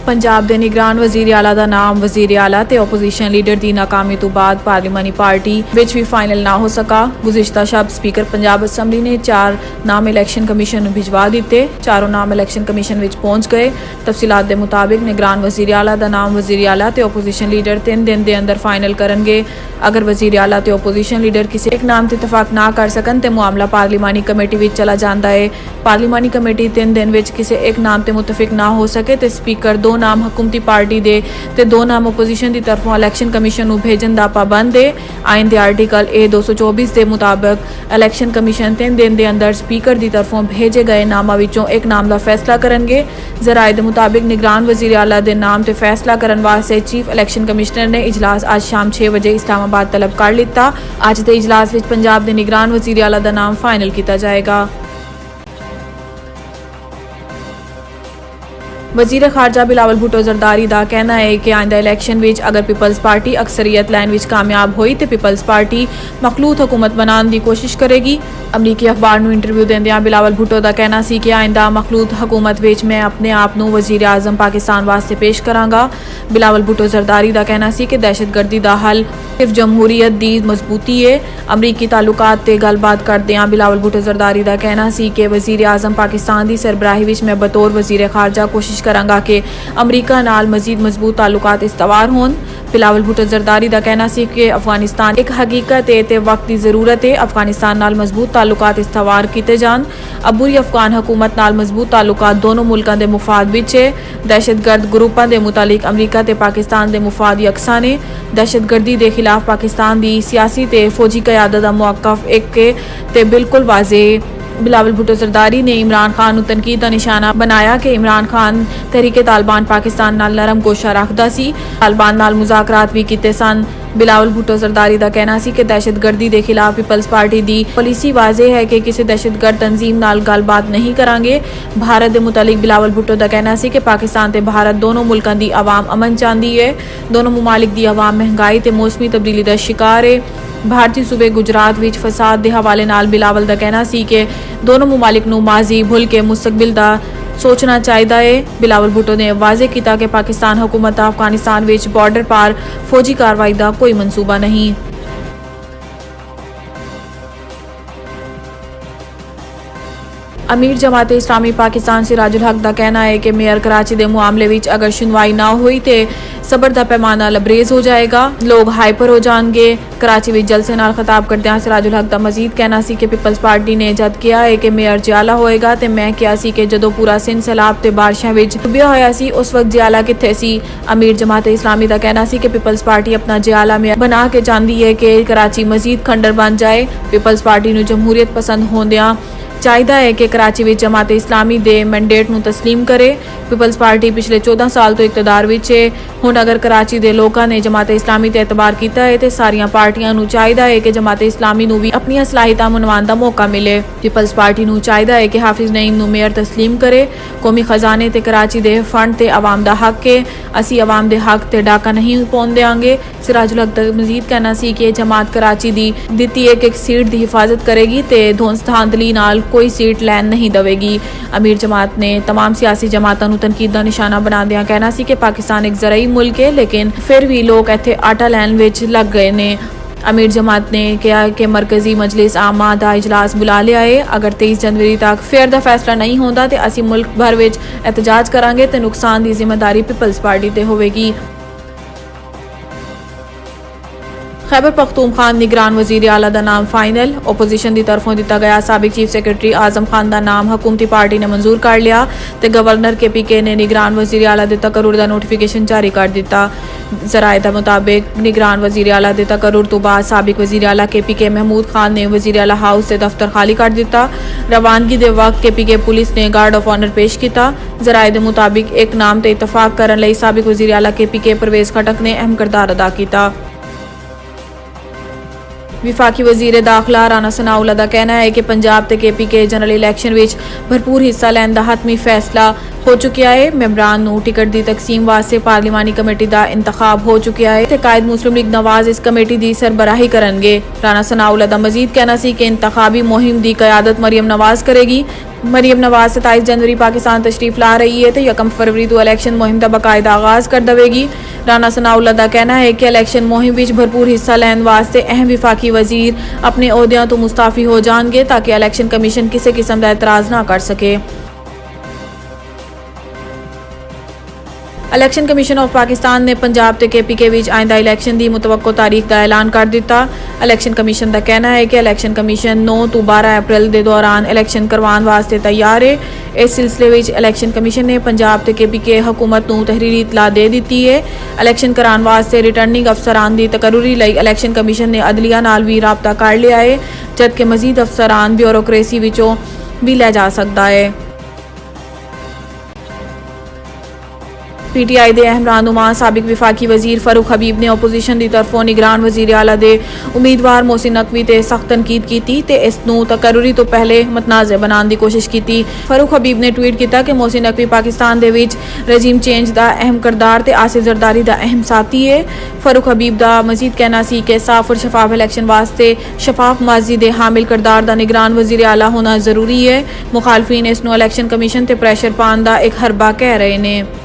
पंजाब के निगरान वजीर आला का नाम वजीर आला ते ओपोजिशन लीडर की नाकामी तो बाद पार्लिमानी पार्टी विच भी फाइनल ना हो सका। गुज़िश्ता शब स्पीकर पंजाब असैम्बली ने 4 नाम इलैक्शन कमीशन नूं भिजवा दिते। चारों नाम इलैक्शन कमीशन विच पहुंच गए। तफसीलात के मुताबिक निगरान वजीर आला का नाम वजीर आला ते ओपोजिशन लीडर 3 दिन के अंदर फाइनल करनगे। अगर वजीर आला ते ओपोजिशन लीडर किसी एक नाम ते इतफाक ना कर सकन ते मामला पार्लिमानी कमेटी विच चला जाता है। पार्लिमानी कमेटी 3 दिन विच किसी एक नाम ते मुतफिक ना हो सके तो स्पीकर 2 नाम हुकूमती पार्टी दे ते 2 नाम ओपोजिशन की तरफों इलैक्शन कमीशन नूं भेजण दा पाबंद है। आइन के आर्टिकल A224 के मुताबिक इलैक्शन कमीशन 3 दिन के अंदर स्पीकर की तरफों भेजे गए नामां विचों एक नाम का फैसला करनगे। जराए के मुताबिक निगरान वजीर आला के नाम ते फैसला करन वास्ते चीफ इलैक्शन कमिश्नर ने इजलास आज शाम 6 बजे इस्लामाबाद तलब कर लिता। अज के इजलास विच पंजाब के निगरान वजीर आला का नाम फाइनल किया जाएगा। वजीर खारजा बिलावल भुट्टो जरदारी का कहना है कि आइंदा इलैक्शन विच अगर पीपल्स पार्टी अक्सरियत लैन विच कामयाब हुई तो पीपल्स पार्टी मखलूत हुकूमत बनाने की कोशिश करेगी। अमरीकी अखबार नूं इंटरव्यू देंदियां बिलावल भुट्टो का कहना सी कि आइंदा मखलूत हुकूमत विच मैं अपने आप नूं वजीर आजम पाकिस्तान वास्ते पेश करांगा। बिलावल भुट्टो जरदारी का कहना सी कि दहशतगर्दी का हल सिर्फ जमहूरीयत दी मजबूती है। अमरीकी ताल्लुकात ते गलबात करदियां बिलावल भुट्टो जरदारी का कहना सी कि वजीर आजम पाकिस्तान की सरबराही विच मैं बतौर वजीर खारजा कोशिश करांगा कि अमरीका नाल मजीद मजबूत ताल्लुकात इस्तवार होन। बिलावल भुट्टो जरदारी का कहना सी कि अफगानिस्तान एक हकीकत है ते वक्त की जरूरत है। अफगानिस्तान नाल मजबूत ताल्लुकात इस्तवार किए जान। अबूरी अफगान हुकूमत नाल मजबूत ताल्लुकात दोनों मुल्कों के मुफाद विच है। दहशतगर्द ग्रुपों के मुतालिक अमरीका ते पाकिस्तान के मुफाद यकसा ने। दहशतगर्दी के खिलाफ पाकिस्तान की सियासी ते फौजी क़यादत का मौक़िफ़ एक के ते बिल्कुल वाज़ेह। बिलावल भुट्टो जरदारी ने इमरान खान नूं तनकीद का निशाना बनाया कि इमरान खान तहरीके तालिबान पाकिस्तान नाल नरम गोशा रखदा सी। तालिबान नाल मुज़ाकरात भी कीते सन। बिलावल भुट्टो जरदारी का कहना सी कि दहशतगर्दी के खिलाफ पीपल्स पार्टी की पॉलिसी वाज़ेह है कि किसी दहशतगर्द तंजीम नाल गलबात नहीं करांगे। भारत के मुतालिक बिलावल भुट्टो का कहना सी कि पाकिस्तान ते भारत दोनों मुल्कों की आवाम अमन चाहती है। दोनों मुमालिक की आवाम महंगाई ते मौसमी तब्दीली का शिकार है। भारतीय सूबे गुजरात विच फसाद के हवाले नाल बिलावल का कहना सी कि दोनों मुमालिक नूं माजी भुल के मुस्तकबिल दा सोचना चाहिए है। बिलावल भुट्टो ने वाज़ेह किया कि पाकिस्तान हुकूमत दा अफगानिस्तान विच बॉर्डर पार फौजी कार्रवाई का कोई मनसूबा नहीं। अमीर जमात इस्लामी पाकिस्तान सिराजुल हक का कहना है कि मेयर कराची के मामले विच अगर सुनवाई ना हुई तो सबर का पैमाना लबरेज हो जाएगा। लोग हाइपर हो जाएंगे। कराची विच जलसे नाल खिताब करदे सिराजुल हक का मजीद कहना सी कि पीपल्स पार्टी ने जद किया है कि मेयर जियाला होएगा तो मैं किया सी कि जदों पूरा सिंध सैलाब ते बारिशां विच डुबिया होया सी उस वक्त जियाला कित्थे सी। अमीर जमात इस्लामी का कहना सी कि पीपल्स पार्टी अपना जियाला मेयर बना के चाहती है कि कराची मजीद खंडर बन जाए। पीपल्स पार्टी नूं जमहूरीयत पसंद होंदियां चाहिए है कि कराची विच जमात इस्लामी दे मैंडेट नूं तस्लीम करे। पीपल्स पार्टी पिछले 14 साल तो इकतदार विच है। हुण अगर कराची दे लोकां ने जमात इस्लामी ते एतबार किया है तो सारियां पार्टियां नूं चाहिए है कि जमात इस्लामी नूं भी अपनी सलाहियतां मनवाउण दा मौका मिले। पीपल्स पार्टी नूं चाहिए है कि हाफिज नईम नूं मेयर तस्लीम करे। कौमी खजाने ते कराची दे फंड ते आवाम दा हक है। असी आवाम दे हक ते डाका नहीं पाउण देंगे। सिराजुल हक दा मजीद कहना सी कि जमात कराची दी दित्ती एक सीट की हिफाजत करेगी तो धौंस-धांधली नाल कोई सीट लैन नहीं देगी। अमीर जमात ने तमाम सियासी जमातों तनकीद का निशाना बनादियां कहना सी कि पाकिस्तान एक ज़रई मुल्क है लेकिन फिर भी लोग इत्थे आटा लैन विच लग गए ने। अमीर जमात ने कहा कि मरकजी मजलिस आमा का इजलास बुला लिया है। अगर 23 जनवरी तक फेयर का फैसला नहीं होता तो असी मुल्क भर विच एहतजाज करांगे तो नुकसान की जिम्मेदारी पीपल्स पार्टी ते होवेगी। खैबर पख्तूनख्वा निगरान वजीर आला का नाम फाइनल। ओपोजिशन की तरफों दिता गया साबिक चीफ सैक्रटरी आजम खान का नाम हुकूमती पार्टी ने मंजूर कर लिया तो गवर्नर KPK ने निगरान वजीर आला के तकर्रुर का नोटिफिकेशन जारी कर दिता। जराए के मुताबिक निगरान वजीर आला के तकर्रुर तो बाद साबिक वजीर आला KPK महमूद खान ने वजीर आला हाउस से दफ्तर खाली कर दिता। रवानगी के वक्त KPK पुलिस ने गार्ड ऑफ ऑनर पेश किया। जराए के मुताबिक एक नाम ते इतफाक करने लई साबिक वजीर आला KPK परवेज खटक ने अहम किरदार अदा किया। विफाकी वजीर दाखिला राणा सनाउल्लाह का कहना है कि पंजाब ते KPK जनरल इलैक्शन विच भरपूर हिस्सा लैण दा हतमी फैसला हो चुका है। मैंबरान नूं टिकट की तकसीम वास्ते पार्लिमानी कमेटी का इंतखाब हो चुका है। कायद मुस्लिम लीग नवाज इस कमेटी की सरबराही करेंगे। राणा सनाउल्लाह का मजीद कहना सी कि इंतखाबी मुहिम की कयादत मरियम नवाज करेगी। मरीम नवाज 27 जनवरी पाकिस्तान तशरीफ ला रही है तो 1 फरवरी तो इलेक्शन मुहिम का बाकायदा आगाज कर देगी। राना सनाउल्लाह का कहना है कि इलेक्शन मुहिम विच भरपूर हिस्सा लैन वास्ते अहम विफाकी वजीर अपने ओहदियां तो मुस्ताफी हो जाएंगे ताकि इलेक्शन कमीशन किसी किस्म का एतराज़ ना कर सके। इलेक्शन कमीशन ऑफ पाकिस्तान ने पंजाब ते KPK विच आइंदा इलेक्शन की मुतवक्को तारीख का ऐलान कर दिता। इलेक्शन कमीशन का कहना है कि इलेक्शन कमीशन 9 तो 12 अप्रैल के दौरान इलेक्शन करवाने वास्ते तैयार है। इस सिलसिले विच इलेक्शन कमीशन ने पंजाब ते KPK हुकूमत को तहरीरी इतला दे दी है। इलेक्शन कराने वास्ते रिटर्निंग अफसरान की तकर्री लई इलेक्शन कमीशन ने अदलिया नाल भी राबता कर लिया है, जबकि मजीद अफसरान ब्यूरोक्रेसी विचों भी लै जा सकता है। PTI दे अहम रहनुमा साबिक विफाकी वजीर फारूक हबीब ने ओपोजिशन की तरफों निगरान वजीर आला दे उम्मीदवार मोहसिन नकवी ते सख्त तनकीद की ते इसनू तकर्री तो पहले मतनाज़ बनाने की कोशिश की। फारूक हबीब ने ट्वीट किया कि मोहसिन नकवी पाकिस्तान दे विच रजीम चेंज का अहम किरदार ते आसिफ जरदारी का अहम साथी है। फारूक हबीब का मजीद कहना सी कि साफ और शफाफ इलेक्शन वास्ते शफाफ माजी दे हामिल किरदार का निगरान वजीर आला होना जरूरी है। मुखालफीन इसनू इलेक्शन कमीशन ते प्रैशर पाने का एक हरबा कह रहे हैं।